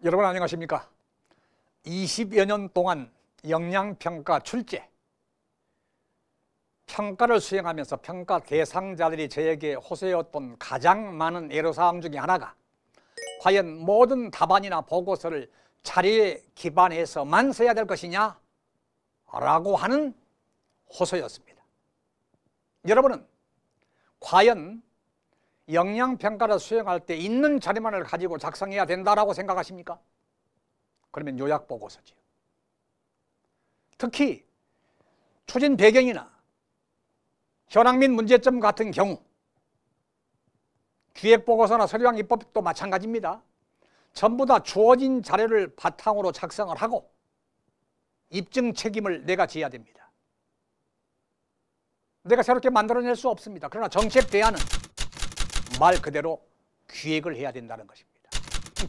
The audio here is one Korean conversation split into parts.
여러분 안녕하십니까? 20여 년 동안 역량평가 출제, 평가를 수행하면서 평가 대상자들이 저에게 호소해왔던 가장 많은 애로사항 중에 하나가 과연 모든 답안이나 보고서를 자료에 기반해서만 써야 될 것이냐? 라고 하는 호소였습니다. 여러분은 과연 역량평가를 수행할 때 있는 자료만을 가지고 작성해야 된다고 생각하십니까? 그러면 요약보고서지요. 특히 추진 배경이나 현황 및 문제점 같은 경우 기획보고서나 서류랑 입법도 마찬가지입니다. 전부 다 주어진 자료를 바탕으로 작성을 하고 입증 책임을 내가 져야 됩니다. 내가 새롭게 만들어낼 수 없습니다. 그러나 정책 대안은 말 그대로 기획을 해야 된다는 것입니다.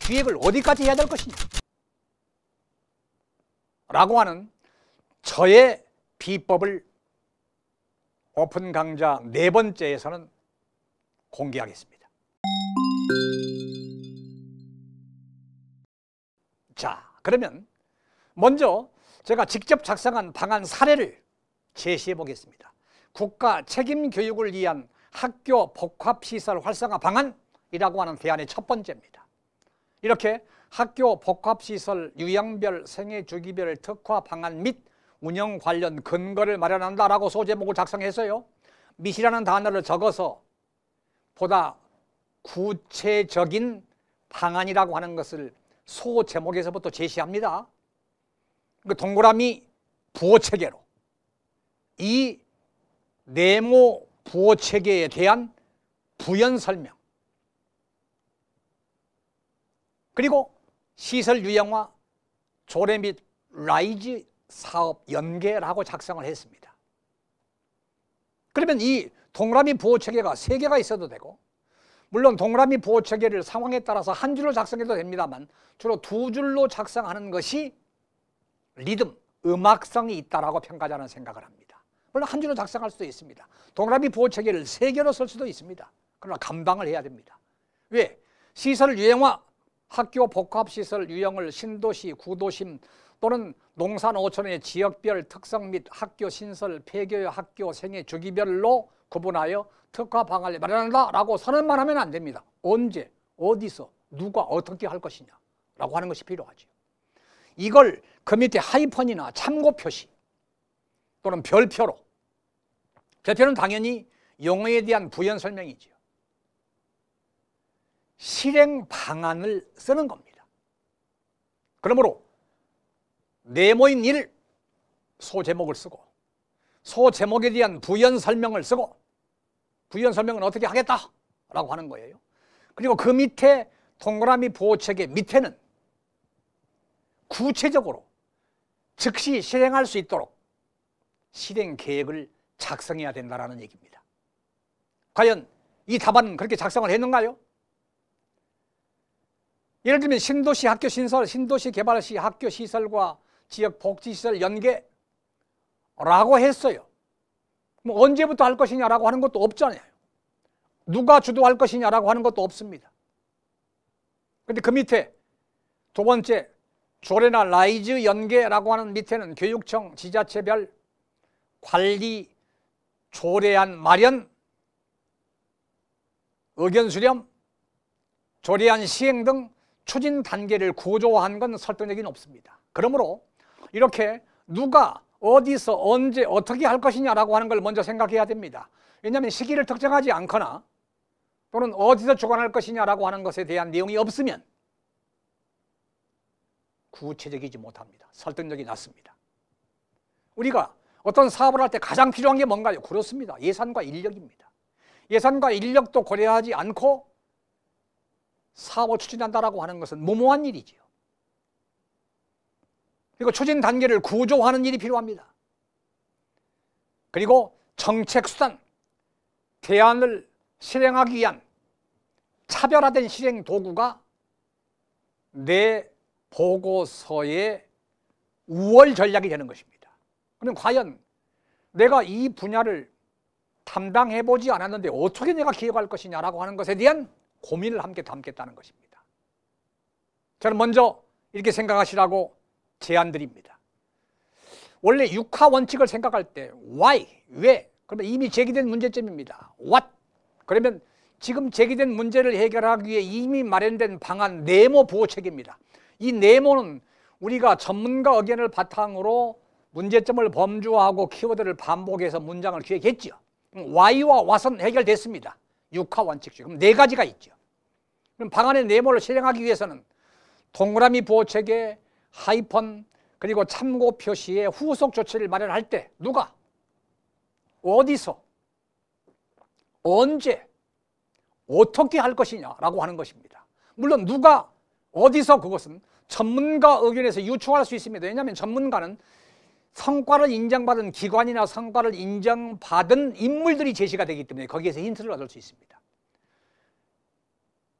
기획을 어디까지 해야 될 것이냐? 라고 하는 저의 비법을 오픈 강좌 4번째에서는 공개하겠습니다. 자, 그러면 먼저 제가 직접 작성한 방안 사례를 제시해 보겠습니다. 국가 책임 교육을 위한 학교 복합시설 활성화 방안이라고 하는 대안의 첫 번째입니다. 이렇게 학교 복합시설 유형별 생애 주기별 특화 방안 및 운영 관련 근거를 마련한다라고 소제목을 작성했어요. 밋이라는 단어를 적어서 보다 구체적인 방안이라고 하는 것을 소제목에서부터 제시합니다. 그 동그라미 부호체계로 이 네모 부호체계에 대한 부연 설명, 그리고 시설 유형화, 조례 및 라이즈 사업 연계라고 작성을 했습니다. 그러면 이 동그라미 부호체계가 3개가 있어도 되고, 물론 동그라미 부호체계를 상황에 따라서 한 줄로 작성해도 됩니다만 주로 2줄로 작성하는 것이 리듬, 음악성이 있다라고 평가자는 생각을 합니다. 물론 한 줄로 작성할 수도 있습니다. 동그라미 부호체계를 3개로 쓸 수도 있습니다. 그러나 감당을 해야 됩니다. 왜? 시설 유형화, 학교 복합시설 유형을 신도시, 구도심 또는 농산 어촌의 지역별 특성 및 학교 신설, 폐교의 학교 생애 주기별로 구분하여 특화 방안을 마련한다라고 선언만 하면 안 됩니다. 언제, 어디서, 누가 어떻게 할 것이냐 라고 하는 것이 필요하죠. 이걸 그 밑에 하이펀이나 참고 표시 또는 별표로, 별표는 당연히 용어에 대한 부연 설명이죠. 실행 방안을 쓰는 겁니다. 그러므로 네모인 1 소제목을 쓰고 소제목에 대한 부연 설명을 쓰고 부연 설명은 어떻게 하겠다라고 하는 거예요. 그리고 그 밑에 동그라미 부호체계 밑에는 구체적으로 즉시 실행할 수 있도록 실행 계획을 작성해야 된다는 얘기입니다. 과연 이 답안은 그렇게 작성을 했는가요? 예를 들면 신도시 학교 신설, 신도시 개발시 학교 시설과 지역 복지시설 연계라고 했어요. 뭐 언제부터 할 것이냐라고 하는 것도 없잖아요. 누가 주도할 것이냐라고 하는 것도 없습니다. 그런데 그 밑에 두 번째 조례나 라이즈 연계라고 하는 밑에는 교육청 지자체별 관리 조례안 마련, 의견 수렴, 조례안 시행 등 추진 단계를 구조화한 건 설득력이 높습니다. 그러므로 이렇게 누가 어디서 언제 어떻게 할 것이냐라고 하는 걸 먼저 생각해야 됩니다. 왜냐하면 시기를 특정하지 않거나 또는 어디서 주관할 것이냐라고 하는 것에 대한 내용이 없으면 구체적이지 못합니다. 설득력이 낮습니다. 우리가 어떤 사업을 할 때 가장 필요한 게 뭔가요? 그렇습니다. 예산과 인력입니다. 예산과 인력도 고려하지 않고 사업을 추진한다라고 하는 것은 무모한 일이지요. 그리고 추진 단계를 구조하는 일이 필요합니다. 그리고 정책 수단, 대안을 실행하기 위한 차별화된 실행 도구가 내 보고서의 우월 전략이 되는 것입니다. 그럼 과연 내가 이 분야를 담당해보지 않았는데 어떻게 내가 기획할 것이냐라고 하는 것에 대한 고민을 함께 담겠다는 것입니다. 저는 먼저 이렇게 생각하시라고 제안드립니다. 원래 육하 원칙을 생각할 때 why, 왜? 그러면 이미 제기된 문제점입니다. what? 그러면 지금 제기된 문제를 해결하기 위해 이미 마련된 방안 네모 부호체계입니다. 이 네모는 우리가 전문가 의견을 바탕으로 문제점을 범주화하고 키워드를 반복해서 문장을 기획했죠. why와 what은 해결됐습니다. 육하 원칙 중. 그럼 네 가지가 있죠. 그럼 방안의 네모를 실행하기 위해서는 동그라미 부호체계, 하이펀, 그리고 참고 표시의 후속 조치를 마련할 때 누가, 어디서, 언제, 어떻게 할 것이냐라고 하는 것입니다. 물론 누가, 어디서, 그것은 전문가 의견에서 유추할 수 있습니다. 왜냐하면 전문가는 성과를 인정받은 기관이나 성과를 인정받은 인물들이 제시가 되기 때문에 거기에서 힌트를 얻을 수 있습니다.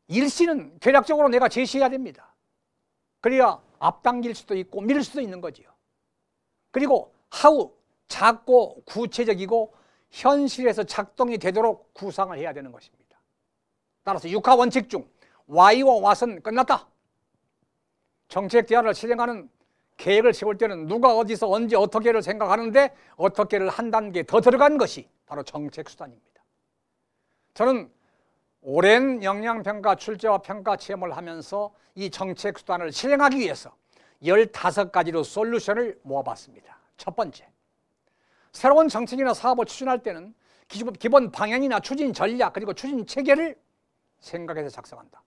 일시는 계략적으로 내가 제시해야 됩니다. 그래야 앞당길 수도 있고 밀 수도 있는 거지요. 그리고 how, 작고 구체적이고 현실에서 작동이 되도록 구상을 해야 되는 것입니다. 따라서 육하 원칙 중 why와 what은 끝났다. 정책 대안을 실행하는 계획을 세울 때는 누가 어디서 언제 어떻게를 생각하는데 어떻게를 한 단계 더 들어간 것이 바로 정책 수단입니다. 저는 오랜 역량평가, 출제와 평가 체험을 하면서 이 정책 수단을 실행하기 위해서 15가지로 솔루션을 모아봤습니다. 첫 번째, 새로운 정책이나 사업을 추진할 때는 기본 방향이나 추진 전략 그리고 추진 체계를 생각해서 작성한다.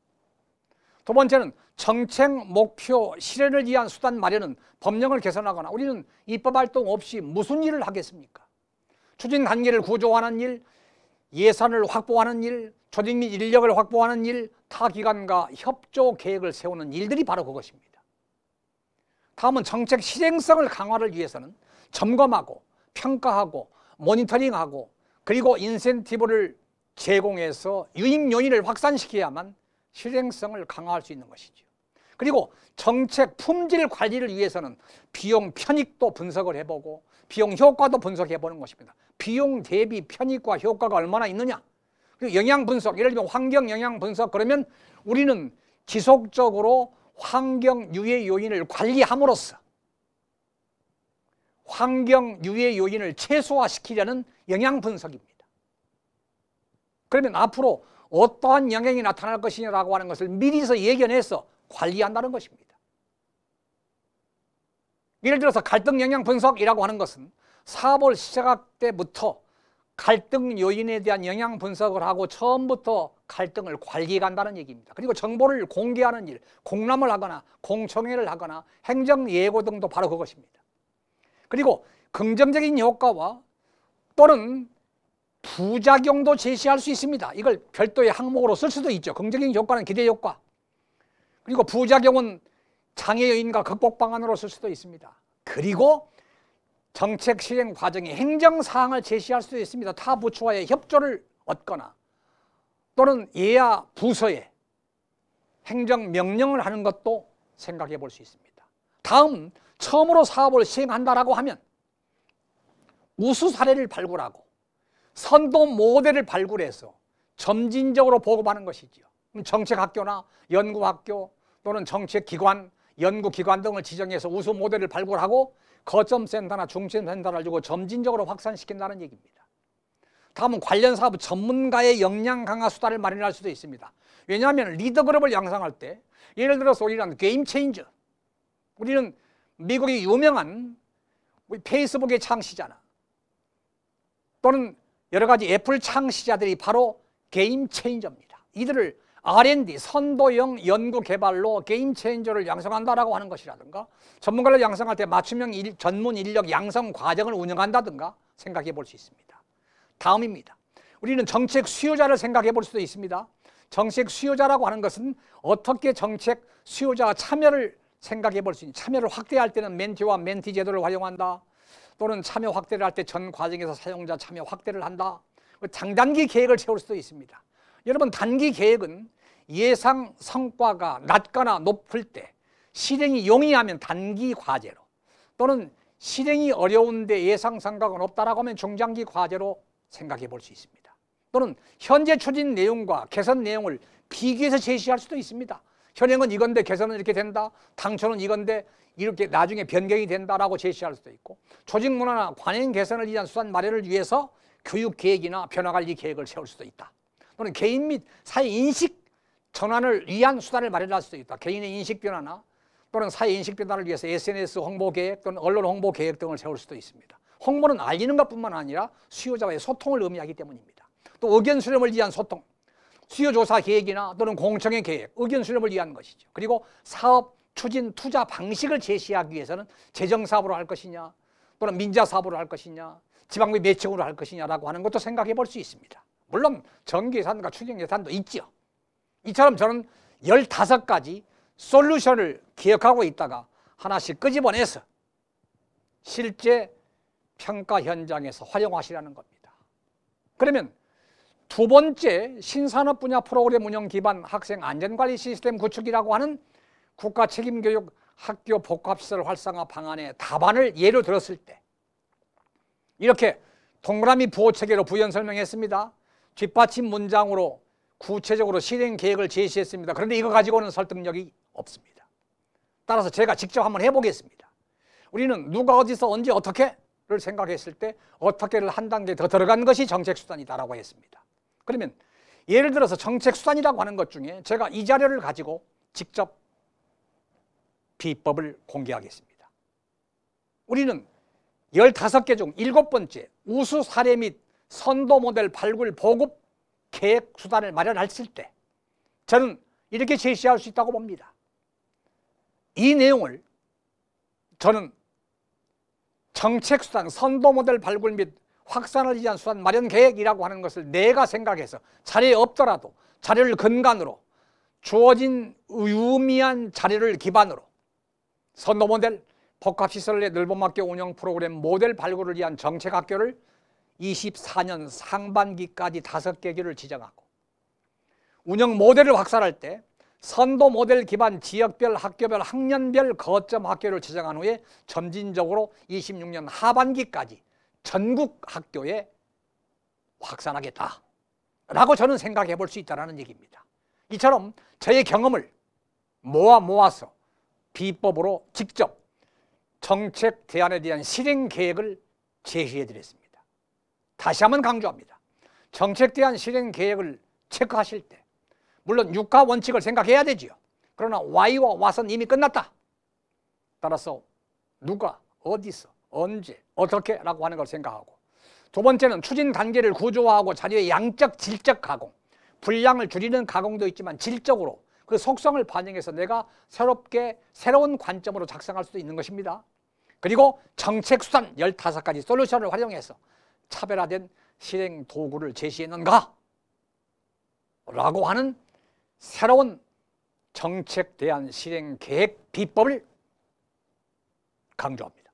두 번째는 정책 목표 실현을 위한 수단 마련은 법령을 개선하거나 우리는 입법활동 없이 무슨 일을 하겠습니까? 추진 단계를 구조하는 일, 예산을 확보하는 일, 조직 및 인력을 확보하는 일, 타 기관과 협조 계획을 세우는 일들이 바로 그것입니다. 다음은 정책 실행성을 강화를 위해서는 점검하고 평가하고 모니터링하고 그리고 인센티브를 제공해서 유입 요인을 확산시켜야만 실행성을 강화할 수 있는 것이죠. 그리고 정책 품질 관리를 위해서는 비용 편익도 분석을 해보고 비용 효과도 분석해보는 것입니다. 비용 대비 편익과 효과가 얼마나 있느냐. 그리고 영향 분석, 예를 들면 환경 영향 분석, 그러면 우리는 지속적으로 환경 유해 요인을 관리함으로써 환경 유해 요인을 최소화시키려는 영향 분석입니다. 그러면 앞으로 어떠한 영향이 나타날 것이냐라고 하는 것을 미리서 예견해서 관리한다는 것입니다. 예를 들어서 갈등 영향 분석이라고 하는 것은 사업을 시작할 때부터 갈등 요인에 대한 영향 분석을 하고 처음부터 갈등을 관리해 간다는 얘기입니다. 그리고 정보를 공개하는 일, 공람을 하거나 공청회를 하거나 행정 예고 등도 바로 그것입니다. 그리고 긍정적인 효과와 또는 부작용도 제시할 수 있습니다. 이걸 별도의 항목으로 쓸 수도 있죠. 긍정적인 효과는 기대 효과, 그리고 부작용은 장애 요인과 극복 방안으로 쓸 수도 있습니다. 그리고 정책 실행 과정에 행정사항을 제시할 수도 있습니다. 타 부처와의 협조를 얻거나 또는 예하 부서에 행정명령을 하는 것도 생각해 볼 수 있습니다. 다음, 처음으로 사업을 시행한다라고 하면 우수 사례를 발굴하고 선도 모델을 발굴해서 점진적으로 보급하는 것이죠. 정책학교나 연구학교 또는 정책기관, 연구기관 등을 지정해서 우수 모델을 발굴하고 거점센터나 중심센터를 주고 점진적으로 확산시킨다는 얘기입니다. 다음은 관련 사업 전문가의 역량 강화 수단을 마련할 수도 있습니다. 왜냐하면 리더그룹을 양성할 때 예를 들어서 우리는 게임 체인저, 우리는 미국의 유명한 우리 페이스북의 창시자나 또는 여러 가지 애플 창시자들이 바로 게임 체인저입니다. 이들을 R&D, 선도형 연구개발로 게임 체인저를 양성한다라고 하는 것이라든가 전문가를 양성할 때 맞춤형 전문 인력 양성 과정을 운영한다든가 생각해 볼 수 있습니다. 다음입니다. 우리는 정책 수요자를 생각해 볼 수도 있습니다. 정책 수요자라고 하는 것은 어떻게 정책 수요자 참여를 생각해 볼 수 있는, 참여를 확대할 때는 멘티와 멘티 제도를 활용한다, 또는 참여 확대를 할 때 전 과정에서 사용자 참여 확대를 한다. 장단기 계획을 세울 수도 있습니다. 여러분, 단기 계획은 예상 성과가 낮거나 높을 때 실행이 용이하면 단기 과제로, 또는 실행이 어려운데 예상 성과가 높다라고 하면 중장기 과제로 생각해 볼 수 있습니다. 또는 현재 추진 내용과 개선 내용을 비교해서 제시할 수도 있습니다. 현행은 이건데 개선은 이렇게 된다. 당초는 이건데 이렇게 나중에 변경이 된다라고 제시할 수도 있고, 조직 문화나 관행 개선을 위한 수단 마련을 위해서 교육 계획이나 변화 관리 계획을 세울 수도 있다. 또는 개인 및 사회 인식 전환을 위한 수단을 마련할 수도 있다. 개인의 인식 변화나 또는 사회 인식 변화를 위해서 SNS 홍보 계획 또는 언론 홍보 계획 등을 세울 수도 있습니다. 홍보는 알리는 것뿐만 아니라 수요자와의 소통을 의미하기 때문입니다. 또 의견 수렴을 위한 소통, 수요조사 계획이나 또는 공청회 계획, 의견 수렴을 위한 것이죠. 그리고 사업 추진 투자 방식을 제시하기 위해서는 재정사업으로 할 것이냐 또는 민자사업으로 할 것이냐 지방비 매칭으로 할 것이냐라고 하는 것도 생각해 볼 수 있습니다. 물론 정기예산과 추진예산도 있죠. 이처럼 저는 15가지 솔루션을 기억하고 있다가 하나씩 끄집어내서 실제 평가 현장에서 활용하시라는 겁니다. 그러면 두 번째, 신산업 분야 프로그램 운영 기반 학생 안전관리 시스템 구축이라고 하는 국가 책임교육 학교 복합시설 활성화 방안의 답안을 예로 들었을 때 이렇게 동그라미 부호 체계로 부연 설명했습니다. 뒷받침 문장으로 구체적으로 실행 계획을 제시했습니다. 그런데 이거 가지고는 설득력이 없습니다. 따라서 제가 직접 한번 해보겠습니다. 우리는 누가 어디서 언제 어떻게를 생각했을 때 어떻게를 한 단계 더 들어간 것이 정책수단이다라고 했습니다. 그러면 예를 들어서 정책수단이라고 하는 것 중에 제가 이 자료를 가지고 직접 비법을 공개하겠습니다. 우리는 15개 중 7번째 우수 사례 및 선도 모델 발굴 보급 계획 수단을 마련했을 때 저는 이렇게 제시할 수 있다고 봅니다. 이 내용을 저는 정책 수단, 선도 모델 발굴 및 확산을 위한 수단 마련 계획이라고 하는 것을 내가 생각해서 자료에 없더라도 자료를 근간으로 주어진 유의미한 자료를 기반으로 선도 모델, 복합시설 내 늘봄학교 운영 프로그램 모델 발굴을 위한 정책학교를 24년 상반기까지 5개교를 지정하고 운영 모델을 확산할 때 선도 모델 기반 지역별, 학교별, 학년별 거점 학교를 지정한 후에 점진적으로 26년 하반기까지 전국 학교에 확산하겠다라고 저는 생각해 볼 수 있다는 얘기입니다. 이처럼 저의 경험을 모아서 비법으로 직접 정책 대안에 대한 실행 계획을 제시해 드렸습니다. 다시 한번 강조합니다. 정책 대안 실행 계획을 체크하실 때 물론 6가 원칙을 생각해야 되지요. 그러나 Y와 What은 이미 끝났다. 따라서 누가, 어디서, 언제, 어떻게 라고 하는 걸 생각하고, 두 번째는 추진 단계를 구조화하고 자료의 양적, 질적 가공, 분량을 줄이는 가공도 있지만 질적으로 그 속성을 반영해서 내가 새로운 관점으로 작성할 수도 있는 것입니다. 그리고 정책 수단 15가지 솔루션을 활용해서 차별화된 실행 도구를 제시했는가? 라고 하는 새로운 정책 대안 실행 계획 비법을 강조합니다.